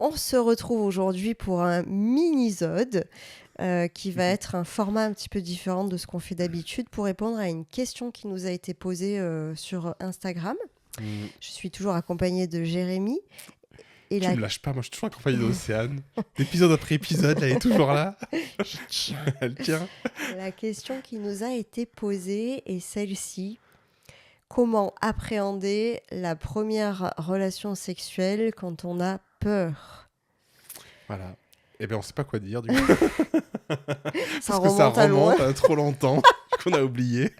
On se retrouve aujourd'hui pour un mini-sode qui va être un format un petit peu différent de ce qu'on fait d'habitude pour répondre à une question qui nous a été posée sur Instagram. Je suis toujours accompagnée de Jérémy. Et Tu me lâches pas, moi je suis toujours accompagné d'Océane. Épisode après épisode, elle est toujours là. Elle tient. La question qui nous a été posée est celle-ci. Comment appréhender la première relation sexuelle quand on a peur ? Voilà. Eh bien, on sait pas quoi dire du coup. Ça Parce que ça remonte à loin. remonte à trop longtemps qu'on a oublié.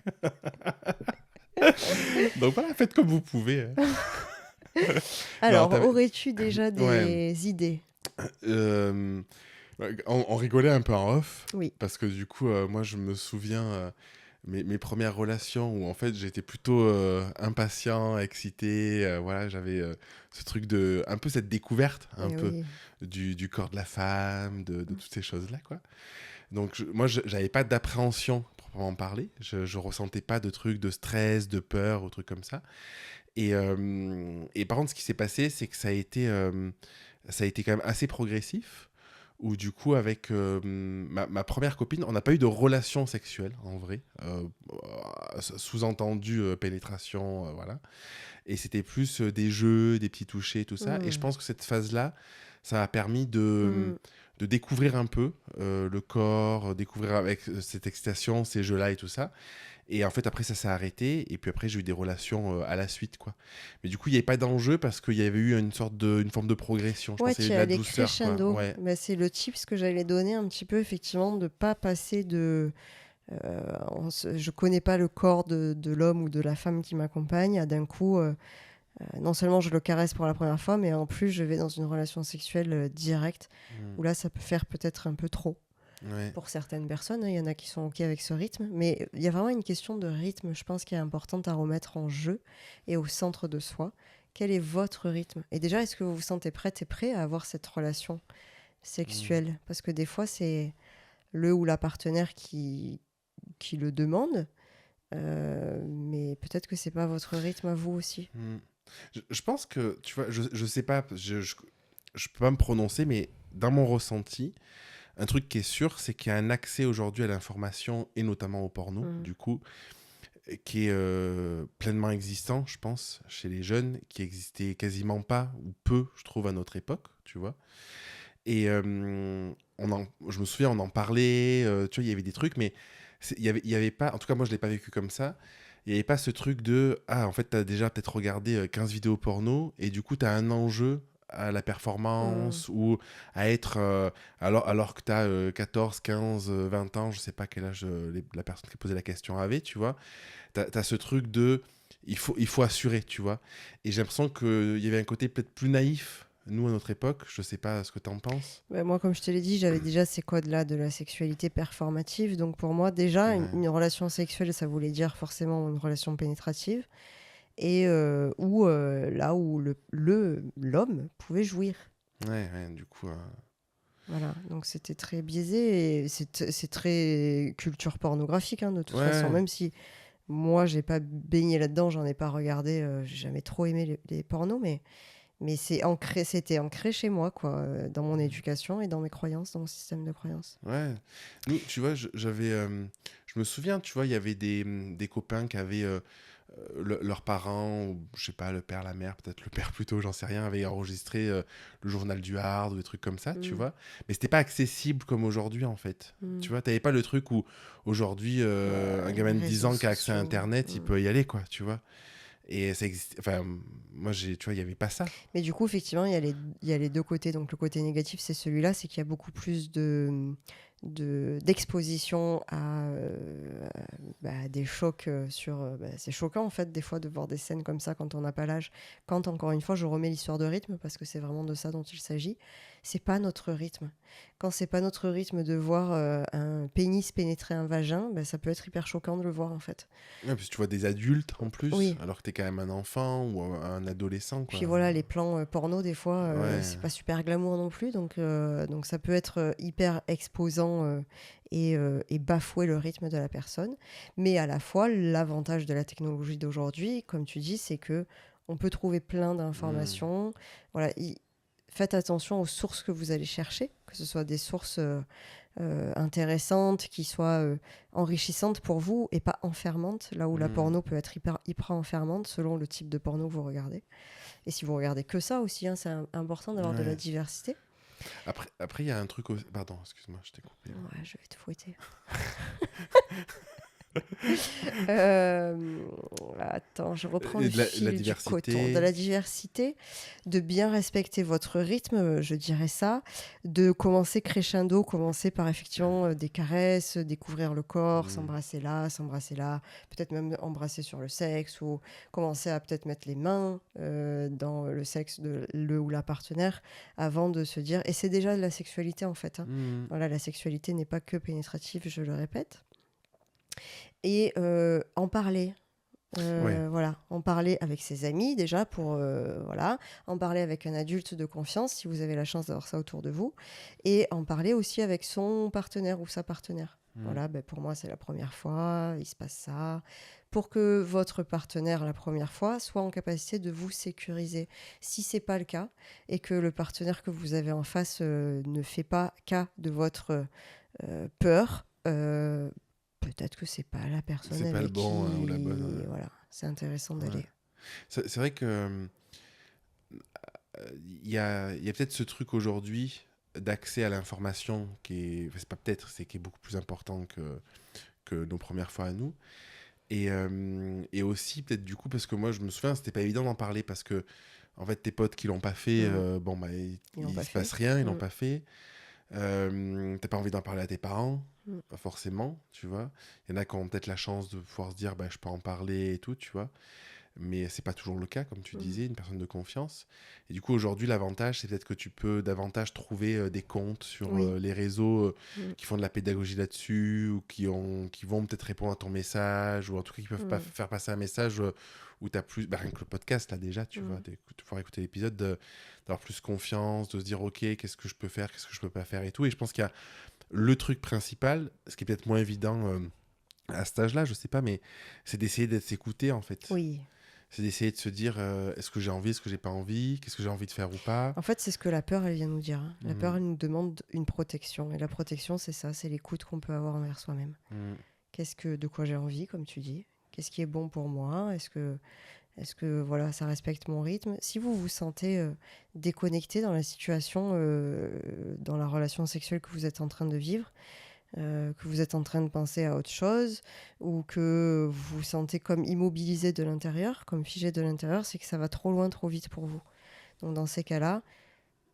Donc voilà, faites comme vous pouvez. Alors, Non, aurais-tu déjà ouais. des idées ? Euh, on rigolait un peu en off. Oui. Parce que du coup, moi je me souviens mes premières relations où en fait j'étais plutôt impatient, excité. Voilà, j'avais ce truc de. Un peu cette découverte, un Eh peu, oui. du corps de la femme, de toutes ces choses-là, quoi. Donc moi, j'avais pas d'appréhension proprement parler. Je ressentais pas de trucs de stress, de peur ou trucs comme ça. Et par contre, ce qui s'est passé, c'est que ça a été quand même assez progressif. Où du coup, avec ma première copine, on n'a pas eu de relation sexuelle, en vrai. Sous-entendu pénétration, voilà. Et c'était plus des jeux, des petits touchés, tout ça. Et je pense que cette phase-là, ça m'a permis de découvrir un peu le corps, découvrir avec cette excitation, ces jeux-là et tout ça. Et en fait, après, ça s'est arrêté. Et puis après, j'ai eu des relations à la suite, quoi. Mais du coup, il n'y avait pas d'enjeu parce qu'il y avait eu une forme de progression. Je Ouais, pense qu'il y tu avait es de la allé douceur, quoi. crescendo. Ouais. Bah, c'est le tips que j'allais donner un petit peu, effectivement, de ne pas passer de... je connais pas le corps de l'homme ou de la femme qui m'accompagne. À d'un coup, non seulement je le caresse pour la première fois, mais en plus, je vais dans une relation sexuelle directe, où là, ça peut faire peut-être un peu trop. Ouais. Pour certaines personnes, hein. Il y en a qui sont OK avec ce rythme. Mais il y a vraiment une question de rythme, je pense, qui est importante à remettre en jeu et au centre de soi. Quel est votre rythme ? Et déjà, est-ce que vous vous sentez prête et prêt à avoir cette relation sexuelle ? Parce que des fois, c'est le ou la partenaire qui le demande. Mais peut-être que c'est pas votre rythme à vous aussi. Je pense que, tu vois, je sais pas, je peux pas me prononcer, mais dans mon ressenti, un truc qui est sûr, c'est qu'il y a un accès aujourd'hui à l'information, et notamment au porno, Mm. du coup, qui est pleinement existant, je pense, chez les jeunes, qui existait quasiment pas, ou peu, je trouve, à notre époque, tu vois. Et je me souviens, on en parlait, tu vois, il y avait des trucs, mais il y avait pas, en tout cas, moi, je l'ai pas vécu comme ça. Il n'y avait pas ce truc de, ah, en fait, tu as déjà peut-être regardé 15 vidéos porno, et du coup, tu as un enjeu à la Mm. performance ou à être alors que tu as 14, 15, 20 ans, je sais pas quel âge la personne qui posait la question avait, tu vois. Tu as ce truc de il faut assurer, tu vois. Et j'ai l'impression qu'il y avait un côté peut-être plus naïf, nous, à notre époque. Je sais pas ce que tu en penses. Bah, moi, comme je te l'ai dit, j'avais déjà ces codes-là de la sexualité performative. Donc pour moi, déjà, Ouais. une relation sexuelle, ça voulait dire forcément une relation pénétrative. Et là où l'homme pouvait jouir. Ouais, ouais, du coup. Voilà, donc c'était très biaisé et c'est très culture pornographique, hein, de toute façon. Ouais, Même si moi, j'ai pas baigné là-dedans, j'en ai pas regardé, j'ai jamais trop aimé les pornos, mais c'était ancré chez moi, quoi, dans mon éducation et dans mes croyances, dans mon système de croyances. ouais. Nous, tu vois, j'avais. Je me souviens, tu vois, il y avait des copains qui avaient. Leurs parents, ou je sais pas, le père, la mère, peut-être le père plutôt, j'en sais rien, avaient enregistré le journal du Hard ou des trucs comme ça, tu Mm, vois. Mais c'était pas accessible comme aujourd'hui, en fait. Tu mm. vois, t'avais pas le truc où aujourd'hui, un Ouais, gamin les de 10 réseaux ans qui a accès à sociaux. Internet, il Mm. peut y aller, quoi, tu vois. Et ça existe. Enfin, moi, tu vois, il y avait pas ça. Mais du coup, effectivement, il y a les deux côtés. Donc, le côté négatif, c'est celui-là, c'est qu'il y a beaucoup plus d'exposition à des chocs c'est choquant, en fait, des fois, de voir des scènes comme ça quand on n'a pas l'âge. Quand, encore une fois, je remets l'histoire de rythme, parce que c'est vraiment de ça dont il s'agit. C'est pas notre rythme. Quand c'est pas notre rythme de voir un pénis pénétrer un vagin, ça peut être hyper choquant de le voir, en fait. Ouais, parce que tu vois des adultes en plus, Oui. alors que t'es quand même un enfant ou un adolescent, Puis quoi. voilà, les plans porno, des fois, Ouais. c'est pas super glamour non plus. Donc ça peut être hyper exposant et bafouer le rythme de la personne. Mais à la fois, l'avantage de la technologie d'aujourd'hui, comme tu dis, c'est que on peut trouver plein Hmm. d'informations. Voilà, faites attention aux sources que vous allez chercher, que ce soit des sources intéressantes, qui soient enrichissantes pour vous et pas enfermantes, là où la porno peut être hyper enfermante selon le type de porno que vous regardez. Et si vous regardez que ça aussi, hein, c'est important d'avoir de la diversité. Après, il y a un truc aussi... Pardon, excuse-moi, je t'ai coupé. Ouais, je vais te fouetter. Attends, je reprends le fil du coton. De la diversité, de bien respecter votre rythme, je dirais ça, de commencer crescendo, commencer par effectivement des caresses, découvrir le corps, s'embrasser là, peut-être même embrasser sur le sexe, ou commencer à peut-être mettre les mains dans le sexe de le ou la partenaire avant de se dire... Et c'est déjà de la sexualité en fait. Hein. Voilà, la sexualité n'est pas que pénétrative, je le répète. Et en parler. Voilà, en parler avec ses amis déjà pour en parler avec un adulte de confiance si vous avez la chance d'avoir ça autour de vous, et en parler aussi avec son partenaire ou sa partenaire. Voilà, pour moi c'est la première fois, il se passe ça, pour que votre partenaire la première fois soit en capacité de vous sécuriser. Si c'est pas le cas et que le partenaire que vous avez en face ne fait pas cas de votre peur, peut-être que c'est pas la personne c'est avec pas le bon qui... ou la bonne. Voilà, c'est intéressant d'aller. C'est vrai que il y a peut-être ce truc aujourd'hui d'accès à l'information qui est... Enfin, c'est pas peut-être, c'est qui est beaucoup plus important que nos premières fois à nous. Et aussi, peut-être du coup, parce que moi, je me souviens, c'était pas évident d'en parler parce que, en fait, tes potes qui l'ont pas fait, il se passe rien, ils l'ont pas fait. T'as pas envie d'en parler à tes parents, pas forcément, tu vois. Il y en a qui ont peut-être la chance de pouvoir se dire, je peux en parler et tout, tu vois. Mais c'est pas toujours le cas, comme tu disais, une personne de confiance. Et du coup, aujourd'hui, l'avantage, c'est peut-être que tu peux davantage trouver des comptes sur les réseaux qui font de la pédagogie là-dessus, ou qui vont peut-être répondre à ton message, ou en tout cas qui peuvent faire passer un message où tu as plus... rien que le podcast, là, déjà, tu vois, de pouvoir écouter l'épisode, d'avoir plus confiance, de se dire, OK, qu'est-ce que je peux faire, qu'est-ce que je peux pas faire et tout. Et je pense qu'il y a le truc principal, ce qui est peut-être moins évident à cet âge-là, je sais pas, mais c'est d'essayer d'être écouté, en fait. Oui. C'est d'essayer de se dire est-ce que j'ai envie, est-ce que j'ai pas envie, qu'est-ce que j'ai envie de faire ou pas. En fait, c'est ce que la peur, elle vient nous dire. Hein. La peur, elle nous demande une protection. Et la protection, c'est ça, c'est l'écoute qu'on peut avoir envers soi-même. De quoi j'ai envie, comme tu dis. Qu'est-ce qui est bon pour moi ? Est-ce que voilà, ça respecte mon rythme ? Si vous vous sentez déconnecté dans la situation, dans la relation sexuelle que vous êtes en train de vivre, que vous êtes en train de penser à autre chose, ou que vous vous sentez comme immobilisé de l'intérieur, comme figé de l'intérieur, c'est que ça va trop loin, trop vite pour vous. Donc dans ces cas-là,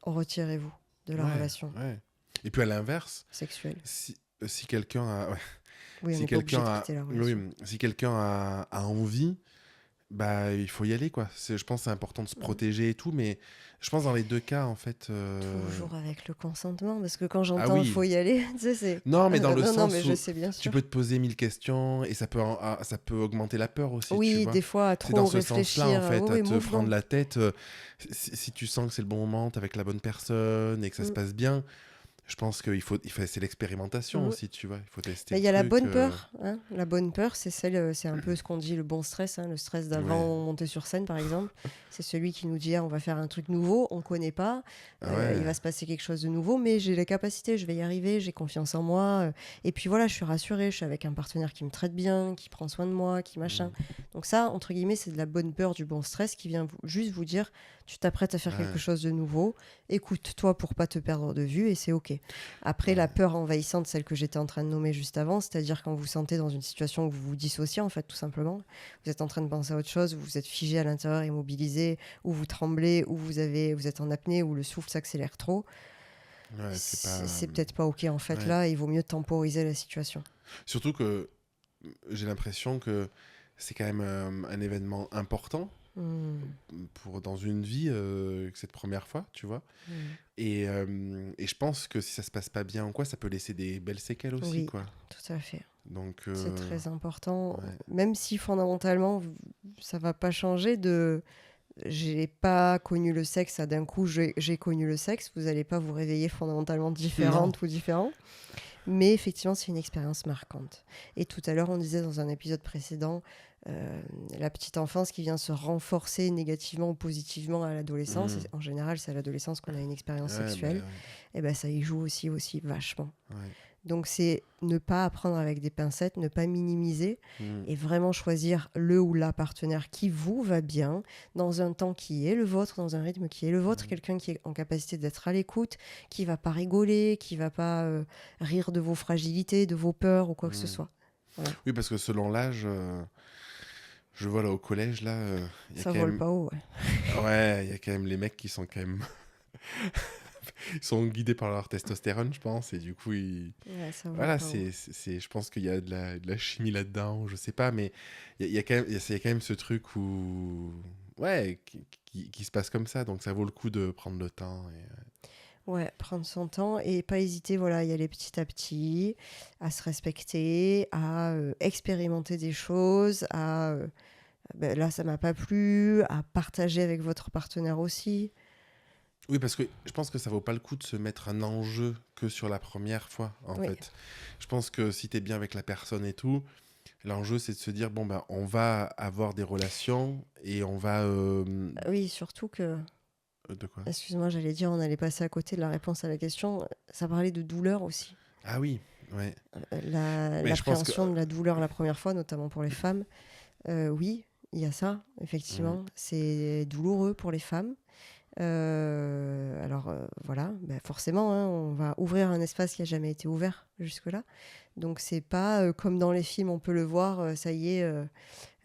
retirez-vous de la relation Et puis à l'inverse, sexuelle. Si quelqu'un a... Oui, on n'est pas obligé de quitter la relation. Si quelqu'un a envie, il faut y aller, quoi. Je pense que c'est important de se protéger et tout, mais je pense dans les deux cas, en fait... Toujours avec le consentement, parce que quand j'entends il faut y aller, tu sais, c'est... Non, mais dans le sens mais où je sais, bien sûr. tu peux te poser 1000 questions et ça peut augmenter la peur aussi, oui, tu vois. des fois, à trop réfléchir. C'est dans ce sens-là, en fait, à te prendre la tête. Si tu sens que c'est le bon moment, t'es avec la bonne personne et que ça se passe bien... Je pense qu'il faut c'est l'expérimentation aussi, tu vois. Il faut tester. Il y a la bonne peur. Hein. La bonne peur, c'est un peu ce qu'on dit le bon stress. Hein. Le stress d'avant monter sur scène, par exemple. C'est celui qui nous dit on va faire un truc nouveau, on ne connaît pas, il va se passer quelque chose de nouveau, mais j'ai la capacité, je vais y arriver, j'ai confiance en moi. Et puis voilà, je suis rassurée, je suis avec un partenaire qui me traite bien, qui prend soin de moi, qui machin. Donc ça, entre guillemets, c'est de la bonne peur, du bon stress qui vient juste vous dire tu t'apprêtes à faire quelque chose de nouveau, écoute-toi pour pas te perdre de vue et c'est OK. Après, la peur envahissante, celle que j'étais en train de nommer juste avant, c'est-à-dire quand vous vous sentez dans une situation où vous vous dissociez, en fait, tout simplement, vous êtes en train de penser à autre chose, vous êtes figé à l'intérieur, immobilisé, ou vous tremblez, ou vous êtes en apnée, ou le souffle s'accélère trop. C'est peut-être pas OK, en fait. Là, il vaut mieux temporiser la situation. Surtout que j'ai l'impression que c'est quand même un événement important dans une vie, cette première fois, tu vois. Et je pense que si ça se passe pas bien ou quoi, ça peut laisser des belles séquelles aussi, quoi. Tout à fait. Donc, c'est très important, même si fondamentalement ça va pas changer de j'ai pas connu le sexe, d'un coup j'ai connu le sexe, vous allez pas vous réveiller fondamentalement différente ou différent. Mais effectivement, c'est une expérience marquante. Et tout à l'heure, on disait dans un épisode précédent, la petite enfance qui vient se renforcer négativement ou positivement à l'adolescence. Mm. Et en général, c'est à l'adolescence qu'on a une expérience Ouais, sexuelle. ouais. Et ben, ça y joue aussi vachement. Ouais. Donc, c'est ne pas apprendre avec des pincettes, ne pas minimiser Mm. et vraiment choisir le ou la partenaire qui vous va bien, dans un temps qui est le vôtre, dans un rythme qui est le vôtre, quelqu'un qui est en capacité d'être à l'écoute, qui va pas rigoler, qui va pas rire de vos fragilités, de vos peurs ou quoi que ce soit. Voilà. Oui, parce que selon l'âge, je vois là au collège, là, il y a Ça quand vole même... pas haut, ouais. Ouais, il y a quand même les mecs qui sont quand même... Ils sont guidés par leur testostérone, je pense, et du coup, Ouais, ça vole voilà, pas haut. je pense qu'il y a de la chimie là-dedans, je sais pas, mais il y a quand même, il y a quand même ce truc où, ouais, qui se passe comme ça, donc ça vaut le coup de prendre le temps. Ouais, prendre son temps et pas hésiter, voilà, y aller petit à petit, à se respecter, à expérimenter des choses, à ben là ça m'a pas plu, à partager avec votre partenaire aussi. Oui, parce que je pense que ça vaut pas le coup de se mettre un enjeu que sur la première fois, en Oui, fait. Je pense que si t'es bien avec la personne et tout, l'enjeu c'est de se dire, bon, ben, on va avoir des relations et on va... oui, surtout que, de quoi? excuse-moi, j'allais dire, on allait passer à côté de la réponse à la question. Ça parlait de douleur aussi. Ah oui, ouais. Mais je pense que... L'appréhension de la douleur la première fois, notamment pour les femmes. Oui, il y a ça, Mm, effectivement. C'est douloureux pour les femmes. Alors voilà, ben forcément, hein, on va ouvrir un espace qui n'a jamais été ouvert jusque-là. Donc c'est pas comme dans les films, on peut le voir, ça y est,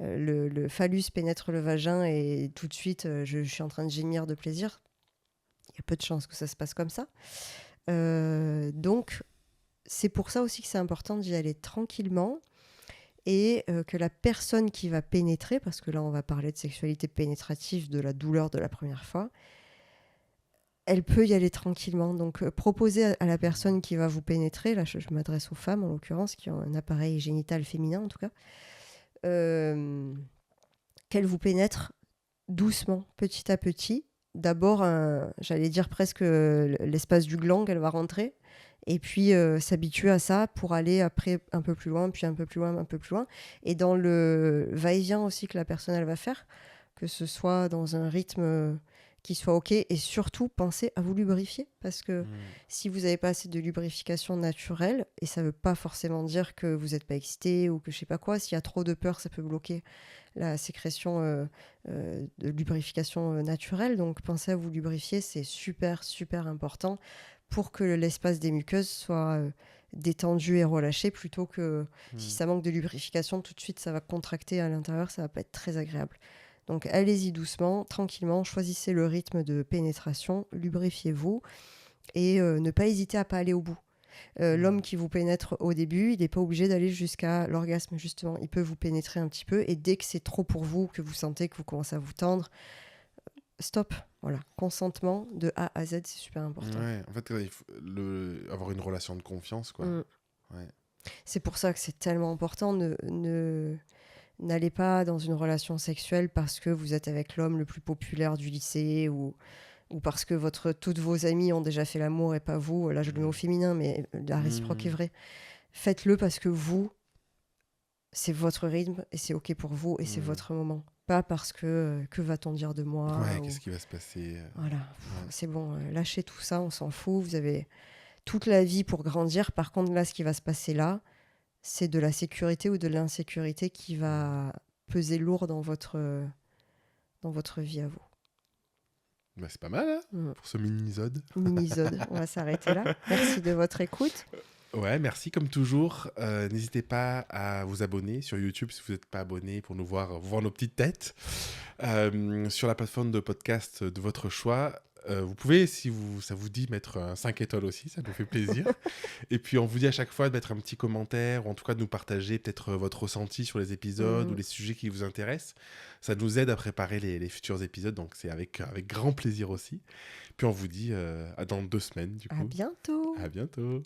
le phallus pénètre le vagin et tout de suite, je suis en train de gémir de plaisir. Il y a peu de chances que ça se passe comme ça. Donc c'est pour ça aussi que c'est important d'y aller tranquillement et que la personne qui va pénétrer, parce que là on va parler de sexualité pénétrative, de la douleur de la première fois, elle peut y aller tranquillement. Donc, proposer à la personne qui va vous pénétrer, là, je m'adresse aux femmes en l'occurrence, qui ont un appareil génital féminin en tout cas, euh, qu'elle vous pénètre doucement, petit à petit. D'abord, j'allais dire presque l'espace du gland qu'elle va rentrer, et puis s'habituer à ça pour aller après un peu plus loin, puis un peu plus loin, un peu plus loin. Et dans le va-et-vient aussi que la personne elle va faire, que ce soit dans un rythme qui soit OK, et surtout pensez à vous lubrifier, parce que mm, si vous n'avez pas assez de lubrification naturelle, et ça ne veut pas forcément dire que vous n'êtes pas excité ou que je sais pas quoi, s'il y a trop de peur, ça peut bloquer la sécrétion de lubrification naturelle. Donc pensez à vous lubrifier, c'est super important pour que l'espace des muqueuses soit détendu et relâché, plutôt que si mm. ça manque de lubrification, tout de suite ça va contracter à l'intérieur, ça va pas être très agréable. Donc allez-y doucement, tranquillement, choisissez le rythme de pénétration, lubrifiez-vous et ne pas hésiter à pas aller au bout. L'homme qui vous pénètre au début, il n'est pas obligé d'aller jusqu'à l'orgasme, justement. Il peut vous pénétrer un petit peu et dès que c'est trop pour vous, que vous sentez que vous commencez à vous tendre, stop. Voilà, consentement de A à Z, c'est super important. Ouais, en fait, il faut avoir une relation de confiance, quoi. Mm. Ouais. C'est pour ça que c'est tellement important. N'allez pas dans une relation sexuelle parce que vous êtes avec l'homme le plus populaire du lycée ou parce que toutes vos amies ont déjà fait l'amour et pas vous. Là, je le mets au Mm. féminin, mais la réciproque est Mm. vraie. Faites-le parce que vous, c'est votre rythme et c'est OK pour vous et c'est Mm. votre moment. Pas parce que va-t-on dire de moi Ouais, ou... qu'est-ce qui va se passer Voilà, ouais. c'est bon, lâchez tout ça, on s'en fout. Vous avez toute la vie pour grandir. Par contre, là, ce qui va se passer là, c'est de la sécurité ou de l'insécurité qui Mm. va peser lourd dans votre vie à vous. Bah, c'est pas mal, hein, Mm. pour ce mini-isode. Mini-zode, on va s'arrêter là. Merci de votre écoute. Ouais, merci comme toujours. N'hésitez pas à vous abonner sur YouTube si vous n'êtes pas abonné pour nous voir nos petites têtes. Sur la plateforme de podcast de votre choix. Vous pouvez, si ça vous dit, mettre un 5 étoiles aussi, ça nous fait plaisir. Et puis on vous dit à chaque fois de mettre un petit commentaire, ou en tout cas de nous partager peut-être votre ressenti sur les épisodes ou Mm. les sujets qui vous intéressent. Ça nous aide à préparer les futurs épisodes, donc c'est avec grand plaisir aussi. Puis on vous dit à dans 2 semaines du À coup. bientôt. À bientôt.